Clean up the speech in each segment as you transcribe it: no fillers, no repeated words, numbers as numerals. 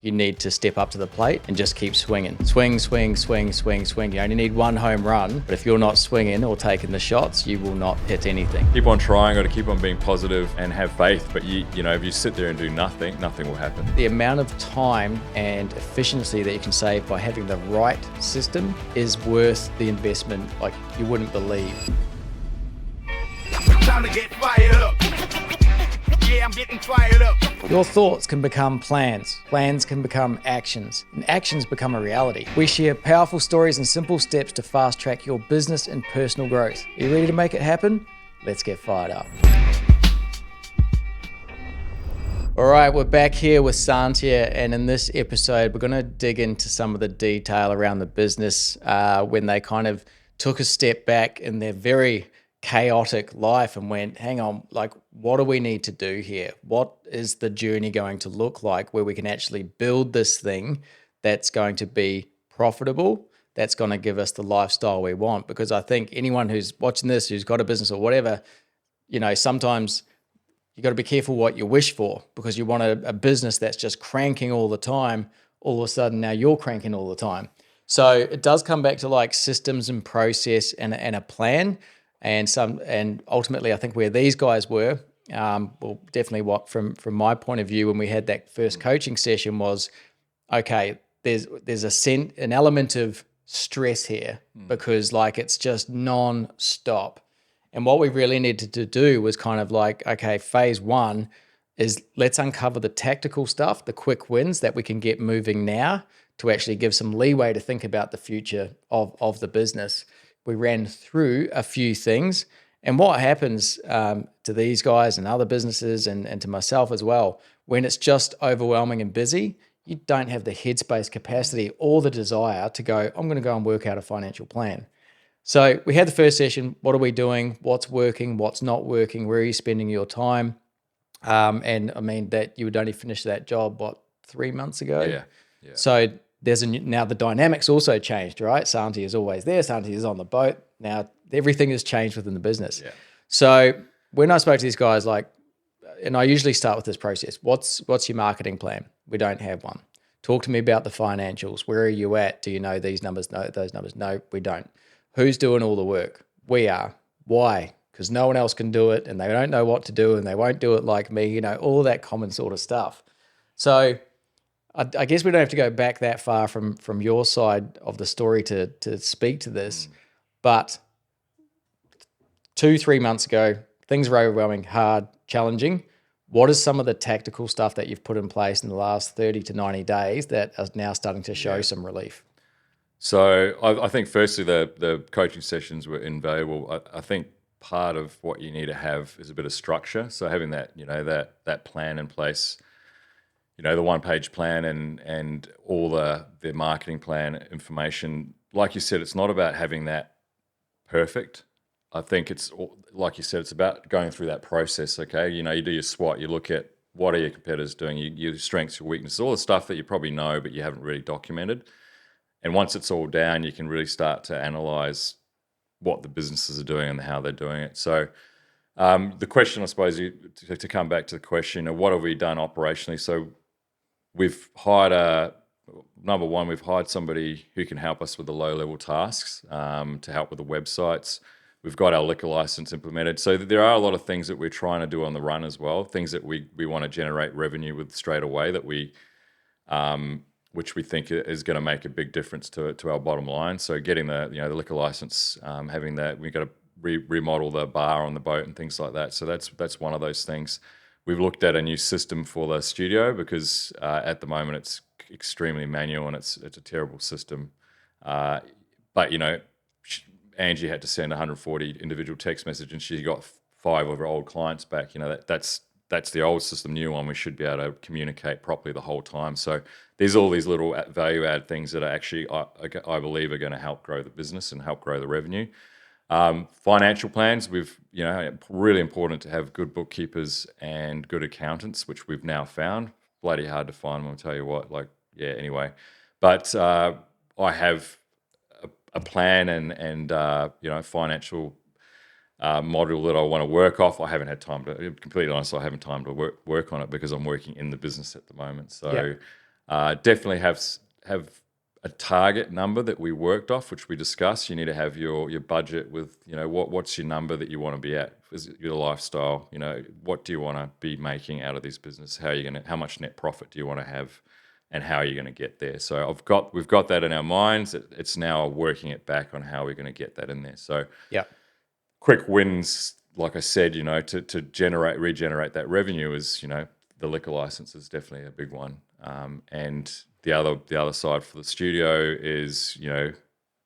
You need to step up to the plate and just keep swinging. Swing, swing, swing, swing, swing. You only need one home run, but if you're not swinging or taking the shots, you will not hit anything. Keep on trying, got to keep on being positive and have faith, but you know, if you sit there and do nothing, nothing will happen. The amount of time and efficiency that you can save by having the right system is worth the investment like you wouldn't believe. Time to get fired up. Yeah, I'm getting fired up. Your thoughts can become plans, plans can become actions, and actions become a reality. We share powerful stories and simple steps to fast track your business and personal growth. Are you ready to make it happen? Let's get fired up. All right, we're back here with Santia, and in this episode, we're going to dig into some of the detail around the business when they kind of took a step back in their very chaotic life and went, hang on, like, what do we need to do here? What is the journey going to look like where we can actually build this thing that's going to be profitable, that's going to give us the lifestyle we want? Because I think anyone who's watching this, who's got a business or whatever, you know, sometimes you got to be careful what you wish for, because you want a business that's just cranking all the time. All of a sudden now you're cranking all the time. So it does come back to like systems and process and a plan. And ultimately, I think where these guys were, well, definitely what from my point of view when we had that first coaching session was, okay, there's an element of stress here because like it's just non-stop. And what we really needed to do was kind of like, okay, phase one is let's uncover the tactical stuff, the quick wins that we can get moving now to actually give some leeway to think about the future of the business. We ran through a few things, and what happens to these guys and other businesses and to myself as well, when it's just overwhelming and busy, you don't have the headspace capacity or the desire to go, I'm going to go and work out a financial plan. So we had the first session. What are we doing? What's working? What's not working? Where are you spending your time? And I mean that you would only finish that job, 3 months ago? Yeah. So now the dynamics also changed, right? Santia is always there. Santia is on the boat. Now everything has changed within the business. Yeah. So when I spoke to these guys, like, and I usually start with this process. What's your marketing plan? We don't have one. Talk to me about the financials. Where are you at? Do you know these numbers? No, those numbers. No, we don't. Who's doing all the work? We are. Why? Because no one else can do it, and they don't know what to do, and they won't do it like me. You know, all that common sort of stuff. So I guess we don't have to go back that far from your side of the story to speak to this, but 2-3 months ago, things were overwhelming, hard, challenging. What is some of the tactical stuff that you've put in place in the last 30 to 90 days that are now starting to show some relief? So I think firstly the coaching sessions were invaluable. I think part of what you need to have is a bit of structure. So having that, you know, that plan in place, you know, the one-page plan and all the marketing plan information. Like you said, it's not about having that perfect. I think it's, like you said, it's about going through that process, okay? You know, you do your SWOT, you look at what are your competitors doing, your strengths, your weaknesses, all the stuff that you probably know but you haven't really documented. And once it's all down, you can really start to analyze what the businesses are doing and how they're doing it. So the question, I suppose, to come back to the question, what have we done operationally? So we've hired number one, we've hired somebody who can help us with the low-level tasks to help with the websites. We've got our liquor license implemented. So there are a lot of things that we're trying to do on the run as well, things that we want to generate revenue with straight away that which we think is going to make a big difference to our bottom line. So getting the liquor license, having that, we've got to remodel the bar on the boat and things like that. So that's one of those things. We've looked at a new system for the studio because at the moment it's extremely manual and it's a terrible system. But you know, Angie had to send 140 individual text messages and she got 5 of her old clients back. You know, that's the old system. New one, we should be able to communicate properly the whole time. So there's all these little value add things that are actually, I believe, are going to help grow the business and help grow the revenue. Financial plans, really important to have good bookkeepers and good accountants, which we've now found. Bloody hard to find, I'll tell you what. Anyway. But I have a plan and financial module that I want to work off. I haven't had time to, completely honest, I haven't time to work on it because I'm working in the business at the moment. So Definitely have a target number that we worked off, which we discussed. You need to have your budget with, what's your number that you want to be at? Is it your lifestyle? What do you want to be making out of this business? How much net profit do you want to have, and how are you going to get there? So we've got that in our minds. It's now working it back on how we're going to get that in there. So Yeah. quick wins, like I said, to regenerate that revenue is, the liquor license is definitely a big one. And the other side for the studio is,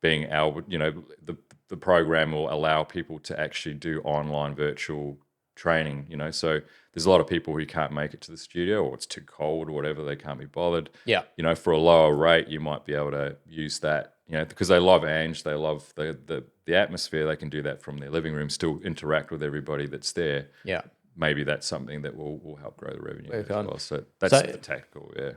being able, the program will allow people to actually do online virtual training, so there's a lot of people who can't make it to the studio, or it's too cold or whatever, they can't be bothered. Yeah. For a lower rate, you might be able to use that, because they love Ange, they love the atmosphere, they can do that from their living room, still interact with everybody that's there. Yeah. Maybe that's something that will help grow the revenue as on. well. So that's the tactical, yeah.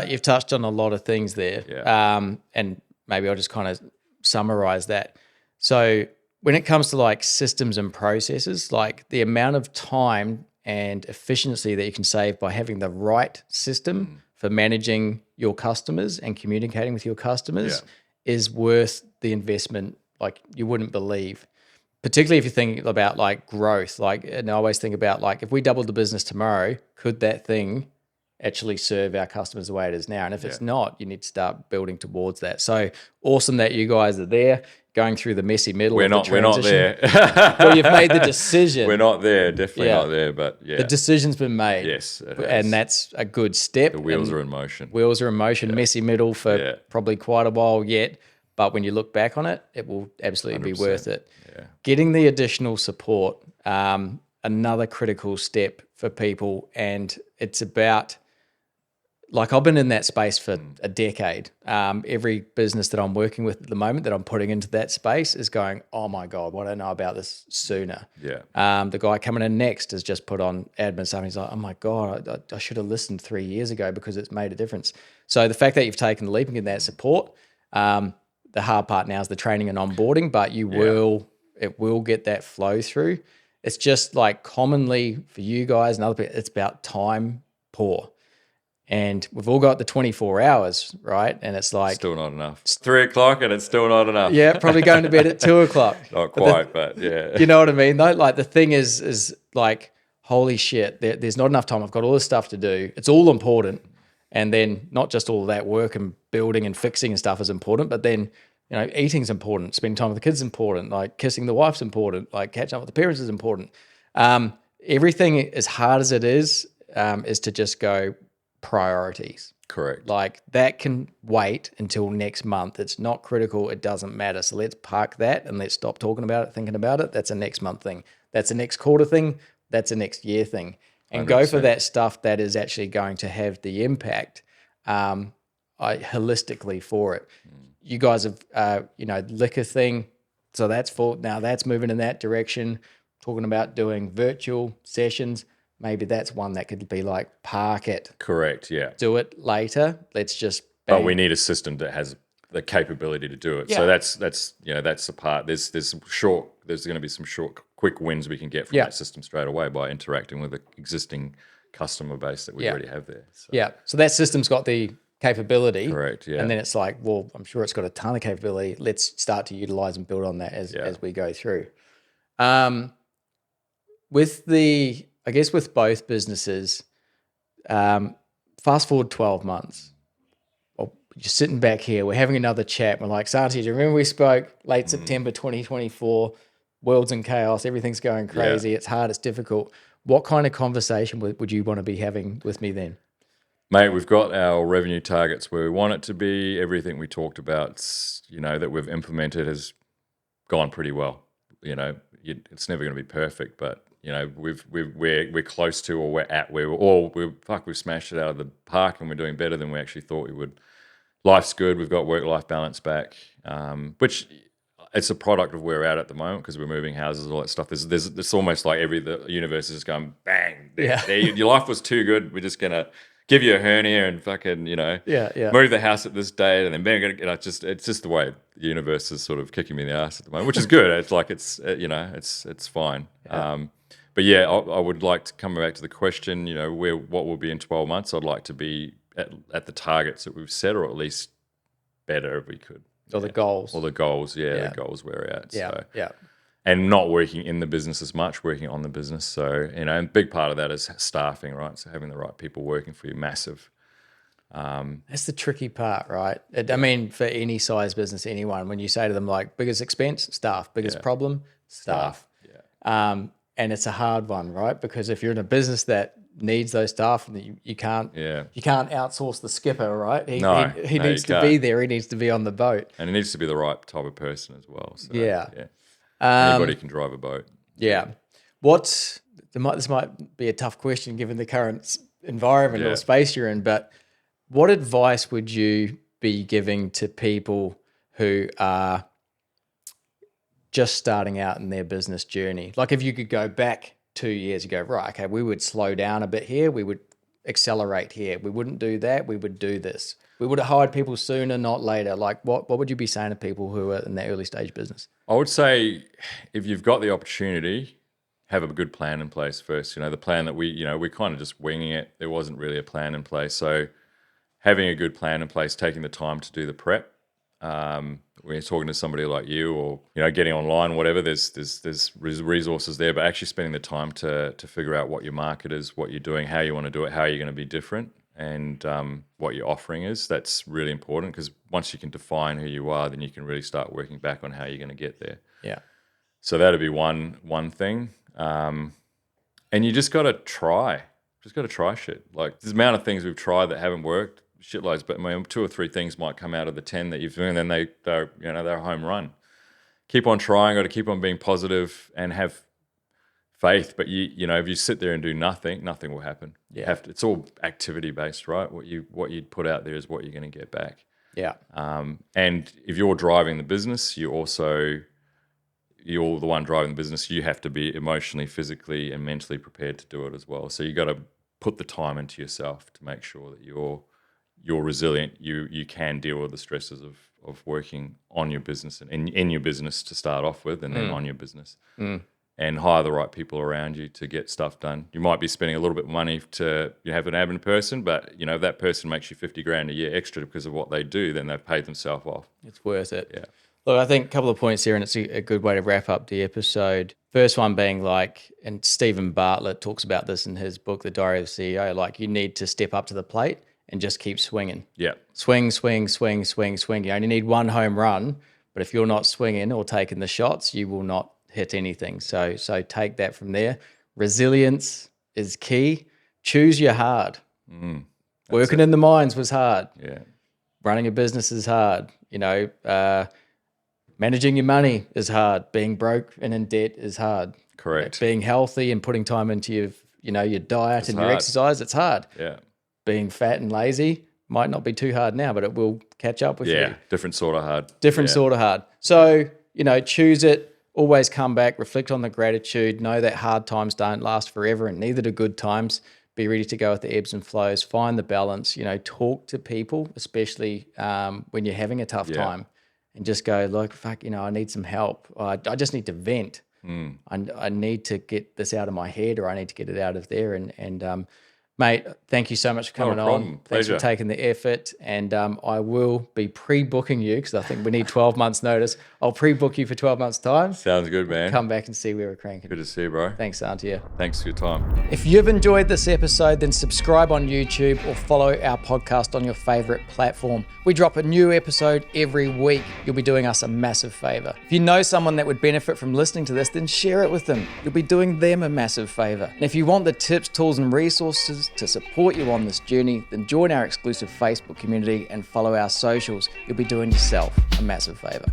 You've touched on a lot of things there. Yeah. And maybe I'll just kind of summarize that. So when it comes to like systems and processes, like the amount of time and efficiency that you can save by having the right system for managing your customers and communicating with your customers is worth the investment like you wouldn't believe. Particularly if you're thinking about like growth, and I always think about like, if we doubled the business tomorrow, could that thing actually serve our customers the way it is now? And if it's not, you need to start building towards that. So awesome that you guys are there, going through the messy middle of the transition. We're not there. Well, you've made the decision. We're not there, definitely not there, but yeah. The decision's been made. Yes, it has. And that's a good step. The wheels are in motion. Wheels are in motion, messy middle for probably quite a while yet. But when you look back on it, it will absolutely 100%. be worth it. Yeah. Getting the additional support, another critical step for people. And it's about, like I've been in that space for a decade. Every business that I'm working with at the moment that I'm putting into that space is going, oh my God, why don't I know about this sooner? Yeah. The guy coming in next has just put on admin stuff. And he's like, oh my God, I should have listened 3 years ago because it's made a difference. So the fact that you've taken the leap and get that support, the hard part now is the training and onboarding, but it will get that flow through. It's just like commonly for you guys and other people, it's about time poor. And we've all got the 24 hours, right? And it's like... Still not enough. It's 3 o'clock and it's still not enough. Yeah, probably going to bed at 2 o'clock. Not quite, but yeah. You know what I mean? Though? Like the thing is like, holy shit, there's not enough time. I've got all this stuff to do. It's all important. And then not just all of that work and building and fixing and stuff is important, but then, eating's important, spending time with the kids is important, like kissing the wife's important, like catching up with the parents is important. Everything, as hard as it is to just go priorities. Correct. Like that can wait until next month. It's not critical. It doesn't matter. So let's park that and let's stop talking about it, thinking about it. That's a next month thing. That's a next quarter thing. That's a next year thing. And 100%. Go for that stuff that is actually going to have the impact holistically for it. You guys have, liquor thing. So that's moving in that direction. Talking about doing virtual sessions. Maybe that's one that could be like, park it. Correct, yeah. Do it later. Let's just bang. But we need a system that has the capability to do it. Yeah. So that's the part. There's going to be some short, quick wins we can get from that system straight away by interacting with the existing customer base that we already have there. So. Yeah. So that system's got the capability. Correct, yeah. And then it's like, well, I'm sure it's got a ton of capability. Let's start to utilize and build on that as we go through. With both businesses, fast forward 12 months. Well, you're sitting back here, we're having another chat. We're like, Santia, do you remember we spoke late September 2024? World's in chaos, everything's going crazy, it's hard, it's difficult. What kind of conversation would you want to be having with me then? Mate, we've got our revenue targets where we want it to be. Everything we talked about, that we've implemented has gone pretty well. It's never going to be perfect, but we're close to, or we're at where we've smashed it out of the park, and we're doing better than we actually thought we would. Life's good. We've got work-life balance back, which it's a product of where we're at the moment because we're moving houses, all that stuff. It's almost like the universe is just going bang. There, your life was too good. We're just gonna give you a hernia and fucking move the house at this date, and then bang, it's just the way the universe is sort of kicking me in the ass at the moment, which is good. It's like it's fine. Yeah. But I would like to come back to the question. What will be in 12 months? I'd like to be at the targets that we've set, or at least better if we could. Or the goals. Or the goals, the goals we're at. Yeah, So. yeah. And not working in the business as much, working on the business. So, and a big part of that is staffing, right? So having the right people working for you, massive. That's the tricky part, right? I mean, for any size business, anyone, when you say to them like, biggest expense, staff, biggest problem, staff. Yeah. And it's a hard one, right? Because if you're in a business that needs those staff, you can't outsource the skipper, right? He needs to be there. He needs to be on the boat, and he needs to be the right type of person as well. So, yeah. Anybody can drive a boat. Yeah. This might be a tough question given the current environment or space you're in, but what advice would you be giving to people who are just starting out in their business journey? Like if you could go back 2 years ago, right, okay, we would slow down a bit here, we would accelerate here, we wouldn't do that, we would do this. We would have hired people sooner, not later. Like what would you be saying to people who are in that early stage business? I would say if you've got the opportunity, have a good plan in place first. The plan that we're kind of just winging it. There wasn't really a plan in place. So having a good plan in place, taking the time to do the prep. When you're talking to somebody like you or, getting online, whatever, there's resources there, but actually spending the time to figure out what your market is, what you're doing, how you want to do it, how you're going to be different, and what your offering is. That's really important because once you can define who you are, then you can really start working back on how you're going to get there. Yeah. So that'd be one thing. And you just got to try. Just got to try shit. Like the amount of things we've tried that haven't worked, shitloads, but 2 or 3 things might come out of the 10 that you've done, and then they're a home run. Keep on trying, got to keep on being positive and have faith. But if you sit there and do nothing will happen. Yeah. It's all activity based, right? What you put out there is what you're going to get back. Yeah. And if you're driving the business, you're the one driving the business. You have to be emotionally, physically, and mentally prepared to do it as well. So you got to put the time into yourself to make sure that you're resilient. You can deal with the stresses of working on your business and in your business to start off with, and then on your business. And hire the right people around you to get stuff done. You might be spending a little bit of money to have an admin person, but if that person makes you $50,000 a year extra because of what they do, then they've paid themselves off. It's worth it. Yeah. Look, I think a couple of points here, and it's a good way to wrap up the episode. First one being and Stephen Bartlett talks about this in his book, The Diary of the CEO, you need to step up to the plate and just keep swinging. Yeah. Swing, swing, swing, swing, swing. You only need one home run, but if you're not swinging or taking the shots, you will not hit anything. So take that from there. Resilience is key. Choose your hard. Working in the mines was hard. Yeah. Running a business is hard. Managing your money is hard. Being broke and in debt is hard. Correct. Being healthy and putting time into your diet and your hard. exercise, it's hard. Yeah. Being fat and lazy might not be too hard now, but it will catch up with you. Yeah, different sort of hard. Different sort of hard. So, choose it. Always come back, reflect on the gratitude, know that hard times don't last forever and neither do good times. Be ready to go with the ebbs and flows, find the balance, talk to people, especially when you're having a tough time, and just go, look, fuck, I need some help. I just need to vent. I need to get this out of my head, or I need to get it out of there. And mate, thank you so much for coming on. Thanks for taking the effort. And I will be pre-booking you because I think we need 12 months notice. I'll pre-book you for 12 months time. Sounds good, man. Come back and see where we're cranking. Good to see you, bro. Thanks, Santia. Thanks for your time. If you've enjoyed this episode, then subscribe on YouTube or follow our podcast on your favorite platform. We drop a new episode every week. You'll be doing us a massive favor. If you know someone that would benefit from listening to this, then share it with them. You'll be doing them a massive favor. And if you want the tips, tools, and resources to support you on this journey, then join our exclusive Facebook community and follow our socials. You'll be doing yourself a massive favor.